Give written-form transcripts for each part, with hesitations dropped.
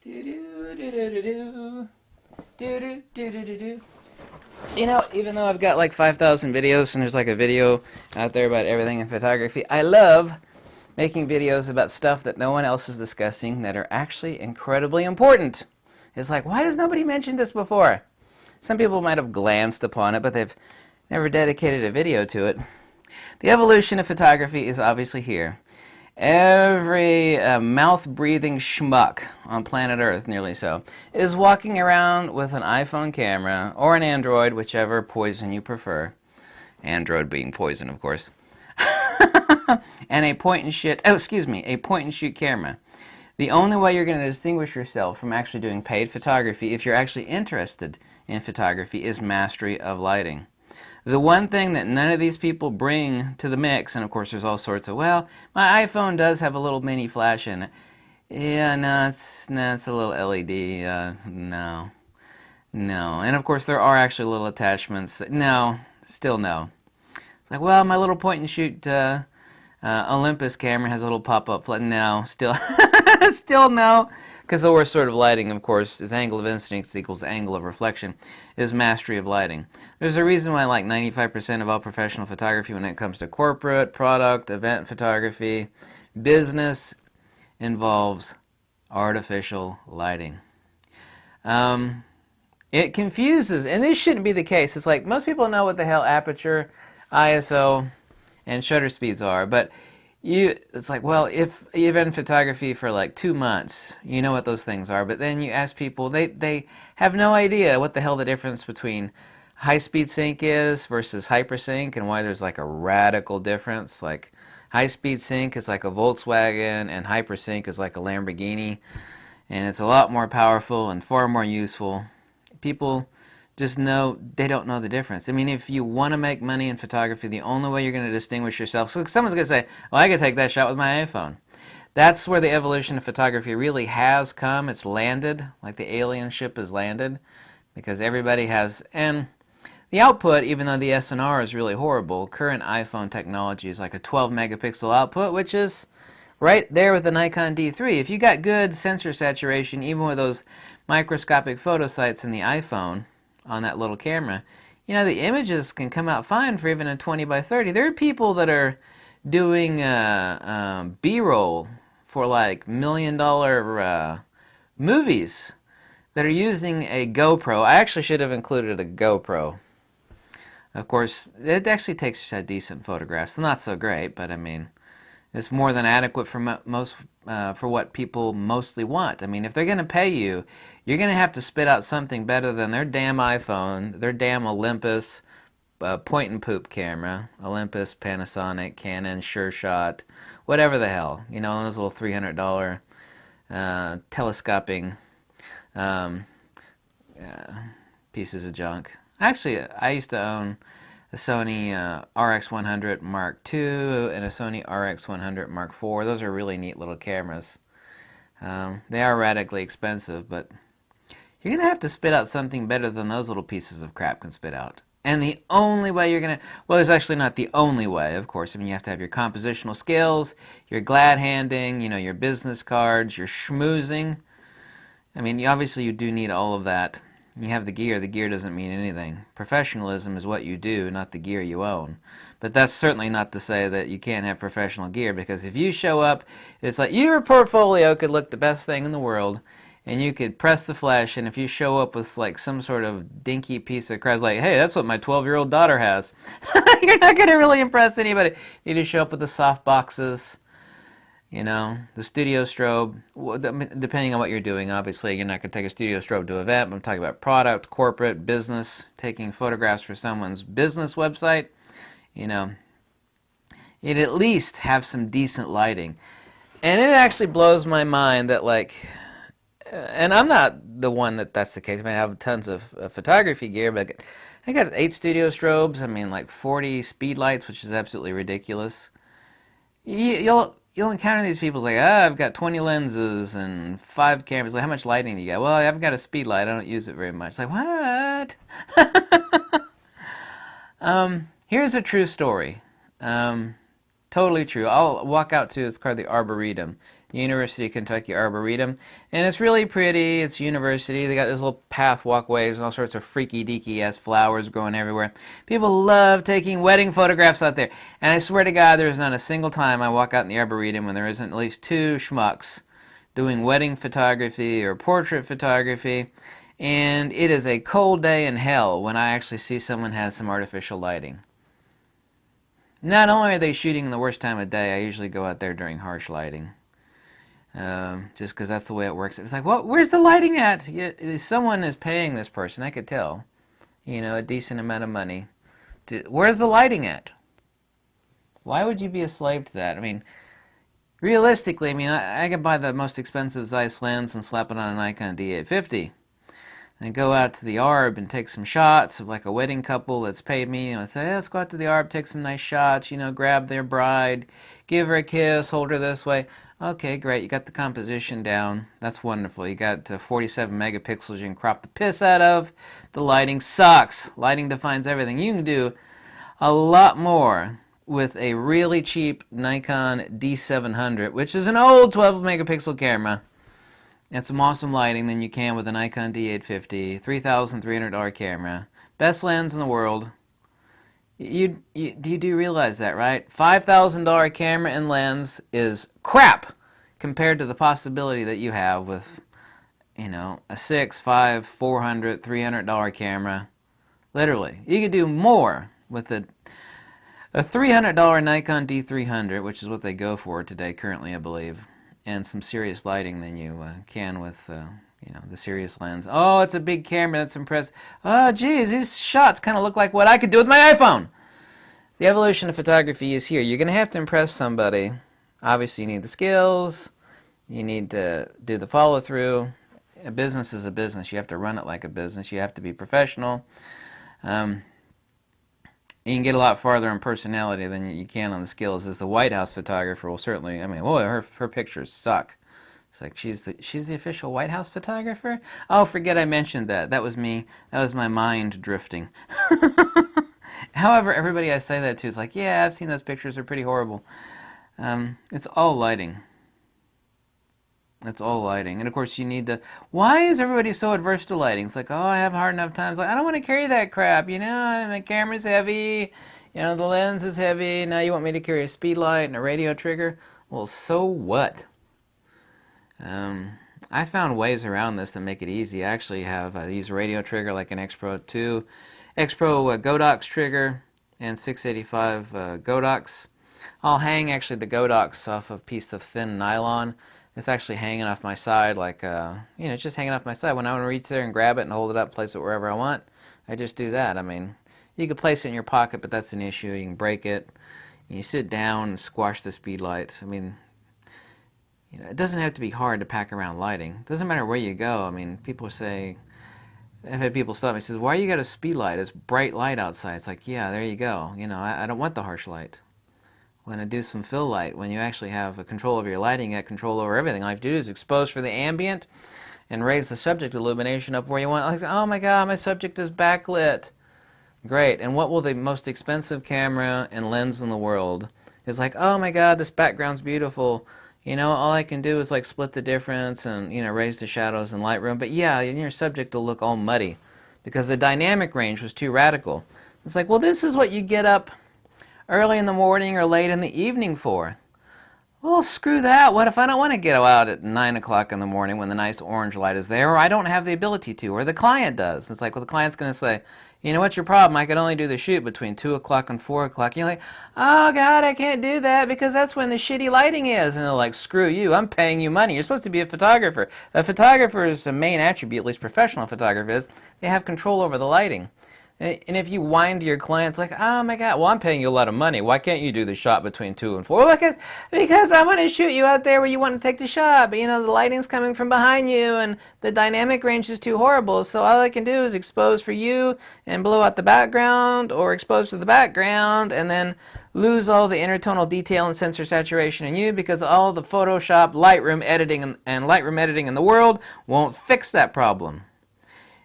Do-do-do-do-do-do. Do-do-do-do-do-do. You know, even though I've got like 5,000 videos and there's like a video out there about everything in photography, I love making videos about stuff that no one else is discussing that are actually incredibly important. It's like, why has nobody mentioned this before? Some people might have glanced upon it, but they've never dedicated a video to it. The evolution of photography is obviously here. Every mouth-breathing schmuck on planet Earth, nearly so, is walking around with an iPhone camera or an Android, whichever poison you prefer. Android being poison, of course. And a point-and-shoot camera. The only way you're going to distinguish yourself from actually doing paid photography, if you're actually interested in photography, is mastery of lighting. The one thing that none of these people bring to the mix, and of course there's all sorts of, well, my iPhone does have a little mini flash in it. Yeah, no, it's a little LED. No. And of course there are actually little attachments. No, still no. It's like, well, my little point-and-shoot Olympus camera has a little pop-up flash. No, still, still no. Because the worst sort of lighting, of course, is angle of incidence equals angle of reflection, is mastery of lighting. There's a reason why like 95% of all professional photography when it comes to corporate, product, event photography, business, involves artificial lighting. It confuses, and this shouldn't be the case. It's like most people know what the hell aperture, ISO, and shutter speeds are, but it's like, well, if you've been in photography for like 2 months, you know what those things are, but then you ask people, they have no idea what the hell the difference between high-speed sync is versus hypersync, and why there's like a radical difference. Like high-speed sync is like a Volkswagen, and hypersync is like a Lamborghini, and it's a lot more powerful and far more useful. People just know they don't know the difference. I mean, if you want to make money in photography, the only way you're going to distinguish yourself, so someone's going to say, well, I can take that shot with my iPhone. That's where the evolution of photography really has come. It's landed, like the alien ship has landed, because everybody has, and the output, even though the SNR is really horrible, current iPhone technology is like a 12 megapixel output, which is right there with the Nikon D3. If you got good sensor saturation, even with those microscopic photo sites in the iPhone, on that little camera, you know, the images can come out fine for even a 20 by 30. There are people that are doing B-roll for like $1 million movies that are using a GoPro. I actually should have included a GoPro. Of course, it actually takes decent photographs. Not so great, but I mean, it's more than adequate for for what people mostly want. I mean, if they're going to pay you, you're going to have to spit out something better than their damn iPhone, their damn Olympus point-and-poop camera, Olympus, Panasonic, Canon, SureShot, whatever the hell. You know, those little $300 telescoping pieces of junk. Actually, I used to own a Sony RX100 Mark II and a Sony RX100 Mark IV. Those are really neat little cameras. They are radically expensive, but you're going to have to spit out something better than those little pieces of crap can spit out. And the only way you're going to, well, there's actually not the only way, of course. I mean, you have to have your compositional skills, your glad handing, you know, your business cards, your schmoozing. I mean, obviously you do need all of that. You have the gear. The gear doesn't mean anything. Professionalism is what you do, not the gear you own. But that's certainly not to say that you can't have professional gear, because if you show up, it's like your portfolio could look the best thing in the world, and you could press the flash, and if you show up with like some sort of dinky piece of crap, like, hey, that's what my 12-year-old daughter has, you're not going to really impress anybody. You need to show up with the soft boxes, you know, the studio strobe. Well, depending on what you're doing, obviously, you're not going to take a studio strobe to an event, but I'm talking about product, corporate, business, taking photographs for someone's business website. You know, it at least have some decent lighting. And it actually blows my mind that, like, and I'm not the one that's the case. I mean, I have tons of photography gear, but I got 8 studio strobes. I mean, like 40 speed lights, which is absolutely ridiculous. You'll encounter these people like, I've got 20 lenses and 5 cameras. Like, how much lighting do you got? Well, I've got a speed light. I don't use it very much. Like, what? Here's a true story. Totally true. I'll walk out to, it's called the Arboretum University of Kentucky Arboretum. And it's really pretty. It's university. They got these little path walkways and all sorts of freaky deaky ass flowers growing everywhere. People love taking wedding photographs out there. And I swear to God, there's not a single time I walk out in the Arboretum when there isn't at least two schmucks doing wedding photography or portrait photography. And it is a cold day in hell when I actually see someone has some artificial lighting. Not only are they shooting the worst time of day, I usually go out there during harsh lighting. Just because that's the way it works. It's like, well, where's the lighting at? Someone is paying this person, I could tell. You know, a decent amount of money. Where's the lighting at? Why would you be a slave to that? I mean, realistically, I mean, I could buy the most expensive Zeiss lens and slap it on a Nikon D850. And go out to the Arb and take some shots of like a wedding couple that's paid me. And I say, hey, let's go out to the Arb, take some nice shots, you know, grab their bride, give her a kiss, hold her this way. Okay, great, you got the composition down. That's wonderful. You got 47 megapixels you can crop the piss out of. The lighting sucks. Lighting defines everything. You can do a lot more with a really cheap Nikon D700, which is an old 12 megapixel camera. And some awesome lighting than you can with a Nikon D850, $3,300 camera, best lens in the world. You do realize that, right? $5,000 camera and lens is crap compared to the possibility that you have with, you know, a $600, $500, $400, $300 camera. Literally, you could do more with a $300 Nikon D300, which is what they go for today, currently, I believe. And some serious lighting than you can with, you know, the serious lens. Oh, it's a big camera. That's impressive. Oh, geez, these shots kind of look like what I could do with my iPhone. The evolution of photography is here. You're going to have to impress somebody. Obviously, you need the skills. You need to do the follow-through. A business is a business. You have to run it like a business. You have to be professional. You can get a lot farther in personality than you can on the skills. As the White House photographer will certainly, I mean, whoa, her pictures suck. It's like she's the official White House photographer? Oh, forget I mentioned that. That was me. That was my mind drifting. However, everybody I say that to is like, yeah, I've seen those pictures. They're pretty horrible. It's all lighting. It's all lighting. And of course you need why is everybody so adverse to lighting? It's like, oh, I have hard enough times. Like, I don't want to carry that crap, you know, my camera's heavy, you know, the lens is heavy, now you want me to carry a speed light and a radio trigger? Well, so what? I found ways around this that make it easy. I actually have, I use a radio trigger like an X-Pro 2, X-Pro Godox trigger, and 685 Godox. I'll hang actually the Godox off a piece of thin nylon. It's actually hanging off my side like, you know, it's just hanging off my side. When I want to reach there and grab it and hold it up, place it wherever I want, I just do that. I mean, you could place it in your pocket, but that's an issue. You can break it. You sit down and squash the speed light. I mean, you know, it doesn't have to be hard to pack around lighting. It doesn't matter where you go. I mean, people say, I've had people stop me and says, why you got a speed light? It's bright light outside. It's like, yeah, there you go. You know, I don't want the harsh light. When I do some fill light, when you actually have a control over your lighting, you have control over everything. All you have to do is expose for the ambient and raise the subject illumination up where you want. Like, oh my God, my subject is backlit. Great. And what will the most expensive camera and lens in the world is like, oh my God, this background's beautiful. You know, all I can do is like split the difference and, you know, raise the shadows in Lightroom. But yeah, your subject will look all muddy because the dynamic range was too radical. It's like, well, this is what you get up early in the morning or late in the evening for. Well, screw that. What if I don't want to get out at 9 o'clock in the morning when the nice orange light is there, or I don't have the ability to, or the client does? It's like, well, the client's going to say, you know, what's your problem? I could only do the shoot between 2 o'clock and 4 o'clock. You're like, oh, God, I can't do that because that's when the shitty lighting is. And they're like, screw you. I'm paying you money. You're supposed to be a photographer. A photographer's main attribute, at least professional photographers, is they have control over the lighting. And if you whine to your clients like, oh my God, well, I'm paying you a lot of money. Why can't you do the shot between 2 and 4? Well, because I want to shoot you out there where you want to take the shot. But, you know, the lighting's coming from behind you and the dynamic range is too horrible. So all I can do is expose for you and blow out the background, or expose to the background and then lose all the intertonal detail and sensor saturation in you, because all the Photoshop, Lightroom editing and Lightroom editing in the world won't fix that problem.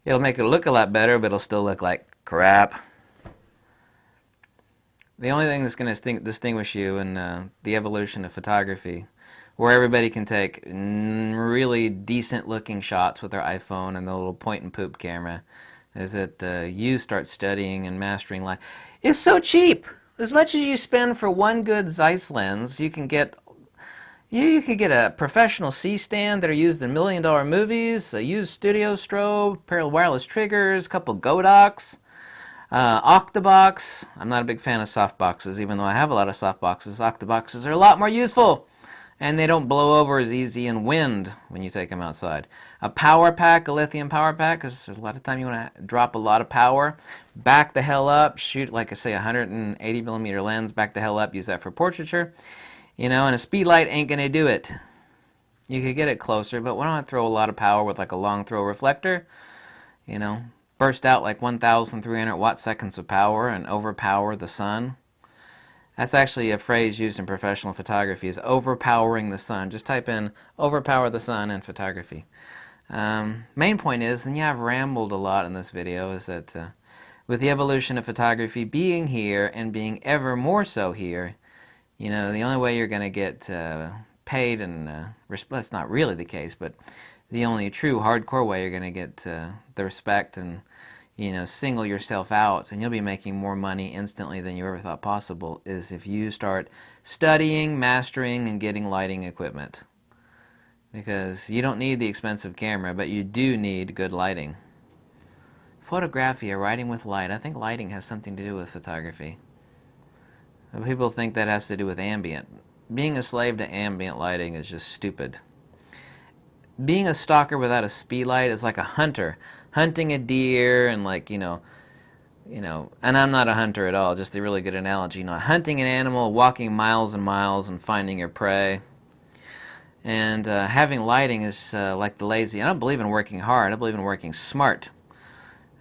It'll make it look a lot better, but it'll still look like crap. The only thing that's going to distinguish you in the evolution of photography where everybody can take really decent looking shots with their iPhone and the little point and poop camera, is that you start studying and mastering light. It's so cheap. As much as you spend for one good Zeiss lens, you can get could get a professional C-stand that are used in $1 million movies, a used studio strobe, pair of wireless triggers, a couple Godocks, Octabox. I'm not a big fan of softboxes, even though I have a lot of softboxes. Octaboxes are a lot more useful, and they don't blow over as easy in wind when you take them outside. A power pack, a lithium power pack, because a lot of time you want to drop a lot of power. Back the hell up, shoot, like I say, 180 millimeter lens, back the hell up, use that for portraiture. You know, and a speed light ain't going to do it. You could get it closer, but we don't have to throw a lot of power with like a long throw reflector. You know, burst out like 1,300 watt-seconds of power and overpower the sun. That's actually a phrase used in professional photography, is overpowering the sun. Just type in overpower the sun in photography. Main point is, and yeah, I've rambled a lot in this video, is that with the evolution of photography being here and being ever more so here, you know, the only way you're going to get paid, and that's not really the case, but the only true hardcore way you're going to get the respect and, you know, single yourself out, and you'll be making more money instantly than you ever thought possible, is if you start studying, mastering, and getting lighting equipment. Because you don't need the expensive camera, but you do need good lighting. Photographia, writing with light. I think lighting has something to do with photography. People think that has to do with ambient. Being a slave to ambient lighting is just stupid. Being a stalker without a speed light is like a hunter hunting a deer, and like, you know, and I'm not a hunter at all, just a really good analogy. You know, hunting an animal, walking miles and miles and finding your prey. And having lighting is like the lazy. I don't believe in working hard, I believe in working smart.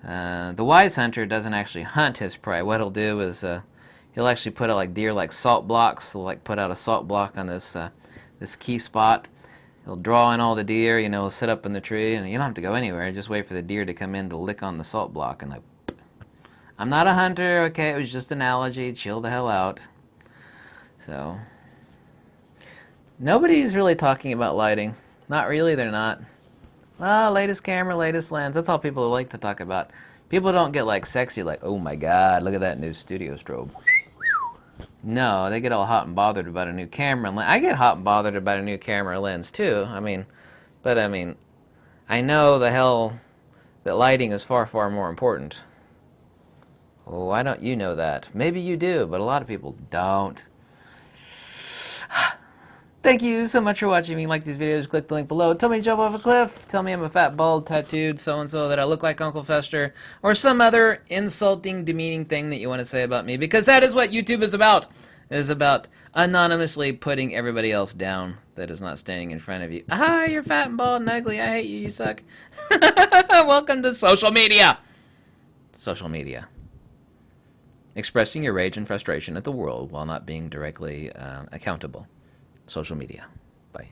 The wise hunter doesn't actually hunt his prey. What he'll do is he'll actually put out like deer like salt blocks. He'll like put out a salt block on this this key spot. He'll draw in all the deer, you know, he'll sit up in the tree, and you don't have to go anywhere. Just wait for the deer to come in to lick on the salt block, and like, I'm not a hunter, okay, it was just an analogy, chill the hell out. So, nobody's really talking about lighting. Not really, they're not. Ah, latest camera, latest lens, that's all people like to talk about. People don't get like sexy, like, oh my god, look at that new studio strobe. No, they get all hot and bothered about a new camera lens. I get hot and bothered about a new camera lens too. I mean, I know the hell that lighting is far, far more important. Oh, why don't you know that? Maybe you do, but a lot of people don't. Thank you so much for watching. If you like these videos, click the link below. Tell me to jump off a cliff. Tell me I'm a fat, bald, tattooed so-and-so, that I look like Uncle Fester, or some other insulting, demeaning thing that you want to say about me, because that is what YouTube is about. It is about anonymously putting everybody else down that is not standing in front of you. Ah, you're fat and bald and ugly. I hate you. You suck. Welcome to social media. Social media. Expressing your rage and frustration at the world while not being directly accountable. Social media. Bye.